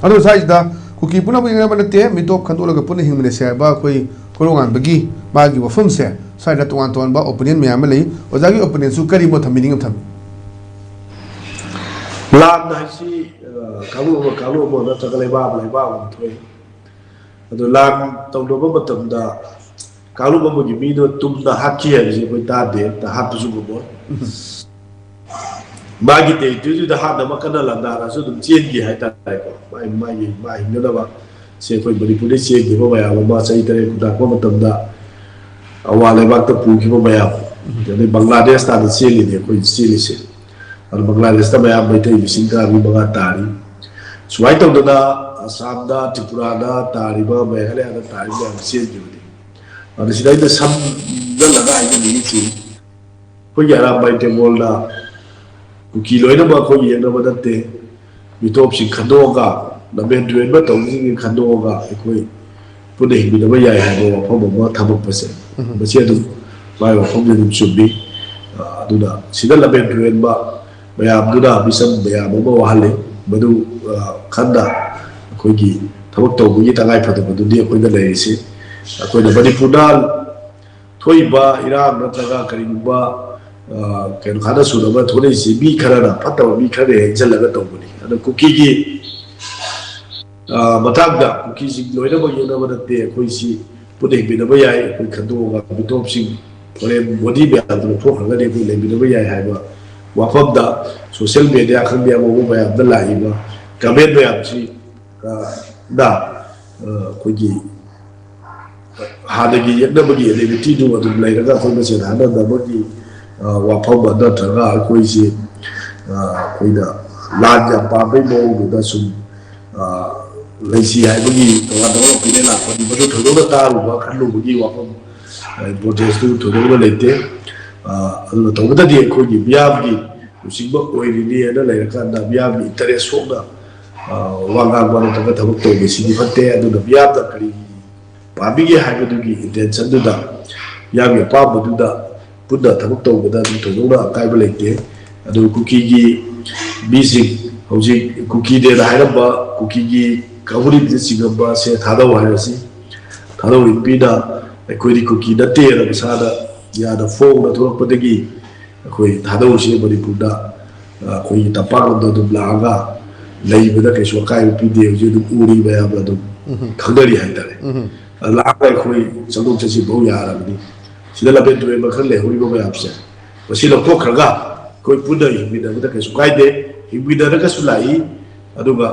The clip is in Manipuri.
ꯑꯗꯣ ꯁꯥꯏꯁꯤꯗ ꯀꯨꯀꯤ ꯄꯨꯟꯅ ꯌꯦꯡꯅꯕ ꯅꯠꯇꯦ ꯃꯤꯇꯣꯞ ꯈꯟꯗꯣꯛꯂꯒ ꯄꯨꯟꯅ ꯍꯤꯡꯃꯤꯟꯅꯁꯦ ꯍꯥꯏꯕ ꯑꯩꯈꯣꯏ ꯀꯣꯔꯣꯉꯥꯟꯕꯒꯤ ꯃꯥꯒꯤ ꯋꯥꯐꯝꯁꯦ ꯁ꯭ꯋꯥꯏꯗ ꯇꯣꯉꯥꯟ ꯇꯣꯉꯥꯟꯕ ꯑꯣꯄꯤꯅꯤꯌꯟ ꯃꯌꯥꯝ ꯑꯃ ꯂꯩ ꯑꯣꯖꯥꯒꯤ ꯑꯣꯄꯤꯅꯤꯌꯟꯁꯨ ꯀꯔꯤ ꯃꯣꯠ ꯊꯝꯕꯤꯅꯤꯡꯉꯤ ꯊꯝꯕꯤ ꯂꯥꯟ ꯍꯥꯏꯁꯤ ꯀꯥꯡꯂꯨꯞ ꯑꯃ ꯅꯠꯇ꯭ꯔꯒ ꯂꯩꯕꯥꯛ ꯑꯃ ꯊꯣꯛꯏ ꯑꯗꯣ ꯂꯥꯟ ꯇꯧꯅꯕ ꯃꯇꯝꯗ ꯀꯥꯡꯂꯨꯞ ꯑꯃꯒꯤ ꯃꯤꯗꯣ ꯇꯨꯝꯅ ꯍꯥꯠꯈꯤ ꯍꯥꯏꯕꯁꯤ ꯑꯩꯈꯣꯏ ꯇꯥꯗꯦ ꯍꯥꯠꯄꯁꯨ ꯉꯝꯃꯣꯏ ꯃꯥꯒꯤ ꯇꯦꯔꯤꯇꯣꯔꯤꯗꯨꯗ ꯍꯥꯠꯅꯕ ꯀꯟꯅ ꯂꯥꯟꯗꯥꯔꯁꯨ ꯑꯗꯨꯝ ꯆꯦꯟꯈꯤ ꯍꯥꯏꯇꯥꯔꯦꯀꯣ ꯃꯥ ꯍꯤꯡꯅꯅꯕ ꯁꯦ ꯑꯩꯈꯣꯏ ꯃꯅꯤꯄꯨꯔꯗ ꯆꯦꯟꯈꯤꯕ ꯃꯌꯥꯝ ꯑꯃ ꯆꯍꯤ 3 ꯈꯨꯟꯇꯥꯛꯄ ꯃꯇꯝꯗ ꯑꯋꯥ ꯂꯩꯕꯥꯛꯇ ꯄꯨꯈꯤꯕ ꯃꯌꯥꯝ ꯑꯗꯩ ꯕꯪꯒ꯭ꯂꯥꯗꯦꯁꯇꯥꯗ ꯆꯦꯜꯂꯤꯅꯤ ꯑꯩꯈꯣꯏ ꯆꯦꯜꯂꯤꯁꯦ ꯑꯗꯨ ꯕꯪꯒ꯭ꯂꯥꯗꯦꯁꯇ ꯃꯌꯥꯝ ꯃꯩꯇꯩ ꯂꯤꯁꯤꯡ 5 ꯇꯥꯔꯤ ꯁꯨꯃꯥꯏꯅ ꯇꯧꯗꯅ ꯑꯁꯥꯝꯗ ꯇ꯭ꯔꯤꯄꯨꯔꯥꯗ ꯇꯥꯔꯤꯕ ꯃꯦꯘꯥꯂꯌꯥꯗ ꯇꯥꯔꯤꯕ ꯃꯌꯥꯝ ꯆꯦꯟꯈꯤꯕꯅꯤ ꯑꯗꯨ ꯁꯤꯗ ꯑꯩꯅ ꯁꯝꯖꯜꯂꯒ ꯍꯥꯏꯖꯅꯤꯡꯉꯤꯁꯤ ꯑꯩꯈꯣꯏꯒꯤ ꯑꯔꯥꯝꯕꯥꯏ ꯇꯦꯡꯒꯣꯜꯅ ꯀꯨꯀꯤ ꯂꯣꯏꯅꯃꯛ ꯑꯩꯈꯣꯏ ꯌꯦꯡꯅꯕ ꯅꯠꯇꯦ ꯃꯤꯇꯣꯞꯁꯤꯡ ꯈꯟꯗꯣꯛꯑꯒ ꯂꯝꯕꯦꯟ ꯇꯨꯔꯦꯟꯕ ꯇꯧꯕꯁꯤꯡ ꯈꯟꯗꯣꯛꯑꯒ ꯑꯩꯈꯣꯏ ꯄꯨꯟꯅ ꯍꯤꯡꯃꯤꯟꯅꯕ ꯌꯥꯏ ꯍꯥꯏꯕ ꯋꯥꯐꯝ ꯑꯃ ꯊꯝꯃꯛꯄꯁꯦ ꯃꯁꯤ ꯑꯗꯨꯝ ꯃꯥꯒꯤ ꯋꯥꯐꯝꯁꯦ ꯑꯗꯨꯝ ꯆꯨꯝꯃꯤ ꯑꯗꯨꯅ ꯁꯤꯗ ꯂꯝꯕꯦꯟ ꯇꯨꯔꯦꯟꯕ ꯃꯌꯥꯝꯗꯨꯅ ꯃꯤꯆꯝ ꯃꯌꯥꯝ ꯑꯃ ꯋꯥꯍꯜꯂꯤ ꯃꯗꯨ ꯈꯟꯅ ꯑꯩꯈꯣꯏꯒꯤ ꯊꯕꯛ ꯇꯧꯕꯒꯤ ꯇꯉꯥꯏꯐꯗꯕꯗꯨꯗꯤ ꯑꯩꯈꯣꯏꯗ ꯂꯩꯔꯤꯁꯤ ꯑꯩꯈꯣꯏꯅ ꯃꯅꯤꯄꯨꯔꯗ ꯊꯣꯛꯏꯕ ꯏꯔꯥꯡ ꯅꯠꯇ꯭ꯔꯒ ꯀꯔꯤꯒꯨꯝꯕ ꯀꯩꯅꯣ ꯈꯥꯅ ꯁꯨꯅꯕ ꯊꯣꯛꯂꯛꯏꯁꯤ ꯃꯤ ꯈꯔꯅ ꯐꯠꯇꯕ ꯃꯤ ꯈꯔꯅ ꯍꯦꯟꯖꯜꯂꯒ ꯇꯧꯕꯅꯤ ꯑꯗꯣ ꯀꯨꯀꯤꯒꯤ ꯃꯇꯥꯡꯗ ꯀꯨꯀꯤꯁꯤꯡ ꯂꯣꯏꯅꯃꯛ ꯌꯦꯡꯅꯕ ꯅꯠꯇꯦ ꯑꯩꯈꯣꯏꯁꯤ ꯄꯨꯟꯅ ꯍꯤꯡꯃꯤꯟꯅꯕ ꯌꯥꯏ ꯑꯩꯈꯣꯏ ꯈꯟꯗꯣꯛꯑꯒ ꯃꯤꯇꯣꯞꯁꯤꯡ ꯐꯣꯔꯦꯟ ꯕꯣꯗꯤ ꯃꯌꯥꯝꯗꯨ ꯂꯧꯊꯣꯛꯈ꯭ꯔꯒꯗꯤ ꯑꯩꯈꯣꯏ ꯂꯩꯃꯤꯟꯅꯕ ꯌꯥꯏ ꯍꯥꯏꯕ ꯋꯥꯐꯝꯗ ꯁꯣꯁꯤꯌꯦꯜ ꯃꯦꯗꯤꯌꯥ ꯈꯪꯗꯦ ꯑꯃꯨꯛ ꯃꯌꯥꯝꯗ ꯂꯥꯛꯏꯕ ꯀꯃꯦꯟ ꯃꯌꯥꯝꯁꯤ ꯑꯩꯈꯣꯏꯒꯤ ꯍꯥꯟꯅꯒꯤ ꯌꯦꯛꯅꯕꯒꯤ ꯑꯦꯂꯦꯕꯤꯇꯤꯗꯨ ꯑꯗꯨꯝ ꯂꯩꯔꯒ ꯑꯩꯈꯣꯏ ꯃꯁꯦꯟ ꯍꯥꯠꯅꯅꯕꯒꯤ ꯋꯥꯐꯝ ꯅꯠꯇ꯭ꯔꯒ ꯑꯩꯈꯣꯏꯁꯤ ꯑꯩꯈꯣꯏꯅ ꯂꯥꯟ ꯌꯥꯝ ꯄꯥꯝꯕꯩ ꯃꯑꯣꯡꯗꯨꯗ ꯁꯨꯝ ꯂꯩꯁꯤ ꯍꯥꯏꯕꯒꯤ ꯇꯣꯉꯥꯟ ꯇꯣꯉꯥꯟꯕ ꯑꯣꯄꯤꯅꯤꯌꯟ ꯂꯥꯛꯄꯅꯤ ꯃꯗꯨ ꯊꯣꯏꯗꯣꯛꯅ ꯇꯥꯔꯨꯕ ꯈꯜꯂꯨꯕꯒꯤ ꯋꯥꯐꯝ ꯏꯝꯄꯣꯔꯇꯦꯟꯁꯇꯨ ꯊꯣꯏꯗꯣꯛꯅ ꯂꯩꯇꯦ ꯑꯗꯨꯅ ꯇꯧꯕꯇꯗꯤ ꯑꯩꯈꯣꯏꯒꯤ ꯃꯤꯌꯥꯝꯒꯤ ꯂꯨꯆꯤꯡꯕ ꯑꯣꯏꯔꯤꯅꯦꯅ ꯂꯩꯔꯀꯥꯟꯗ ꯃꯤꯌꯥꯝꯒꯤ ꯏꯟꯇꯔꯦꯁ ꯁꯣꯛꯅ ꯋꯥ ꯉꯥꯡꯕ ꯅꯠꯇ꯭ꯔꯒ ꯊꯕꯛ ꯇꯧꯕꯁꯤꯗꯤ ꯐꯠꯇꯦ ꯑꯗꯨꯅ ꯃꯤꯌꯥꯝꯅ ꯀꯔꯤ ꯄꯥꯝꯕꯤꯒꯦ ꯍꯥꯏꯕꯗꯨꯒꯤ ꯏꯟꯇꯦꯟꯁꯟꯗꯨꯗ ꯃꯤꯌꯥꯝꯒꯤ ꯑꯄꯥꯝꯕꯗꯨꯗ ꯄꯨꯟꯅ ꯊꯕꯛ ꯇꯧꯕꯗ ꯑꯗꯨꯝ ꯊꯣꯏꯗꯣꯛꯅ ꯑꯀꯥꯏꯕ ꯂꯩꯇꯦ ꯑꯗꯨ ꯀꯨꯀꯤꯒꯤ ꯃꯤꯁꯤꯡ ꯍꯧꯖꯤꯛ ꯀꯨꯀꯤꯗꯦꯅ ꯍꯥꯏꯔꯝꯕ ꯀꯨꯀꯤꯒꯤ ꯀꯥꯡꯕꯨꯅ ꯆꯤꯡꯉꯝꯕ ꯁꯦ ꯊꯥꯗꯧ ꯍꯥꯏꯔꯁꯤ ꯊꯥꯗꯧꯔꯤꯕ ꯃꯤꯅ ꯑꯩꯈꯣꯏꯗꯤ ꯀꯨꯀꯤ ꯅꯠꯇꯦꯅ ꯃꯁꯥꯅ ꯌꯥꯝꯅ ꯐꯣꯡꯅ ꯊꯣꯛꯂꯛꯄꯗꯒꯤ ꯑꯩꯈꯣꯏ ꯊꯥꯗꯧꯔꯤꯁꯤ ꯃꯅꯤꯄꯨꯔꯗ ꯑꯩꯈꯣꯏꯒꯤ ꯇꯝꯄꯥꯛꯂꯣꯝꯗ ꯑꯗꯨꯝ ꯂꯥꯛꯑꯒ ꯂꯩꯕꯗ ꯀꯩꯁꯨ ꯑꯀꯥꯏꯕ ꯄꯤꯗꯦ ꯍꯧꯖꯤꯛ ꯑꯗꯨꯝ ꯎꯔꯤ ꯃꯌꯥꯝꯅ ꯑꯗꯨꯝ ꯈꯪꯅꯔꯤ ꯍꯥꯏꯇꯥꯔꯦ ꯂꯥꯛꯑꯒ ꯑꯩꯈꯣꯏ ꯆꯠꯊꯣꯛ ꯆꯠꯁꯤꯟ ꯐꯥꯎ ꯌꯥꯔꯕꯅꯤ ꯁꯤꯗ ꯂꯝꯕꯦꯟ ꯇꯨꯔꯦꯟ ꯈꯔ ꯂꯩꯍꯧꯔꯤꯕ ꯃꯌꯥꯝꯁꯦ ꯃꯁꯤ ꯂꯧꯊꯣꯛꯈ꯭ꯔꯒ ꯑꯩꯈꯣꯏ ꯄꯨꯟꯅ ꯍꯤꯡꯃꯤꯟꯅꯕꯗ ꯀꯩꯁꯨ ꯀꯥꯏꯗꯦ ꯍꯤꯡꯃꯤꯟꯅꯔꯒꯁꯨ ꯂꯥꯛꯏ ꯑꯗꯨꯒ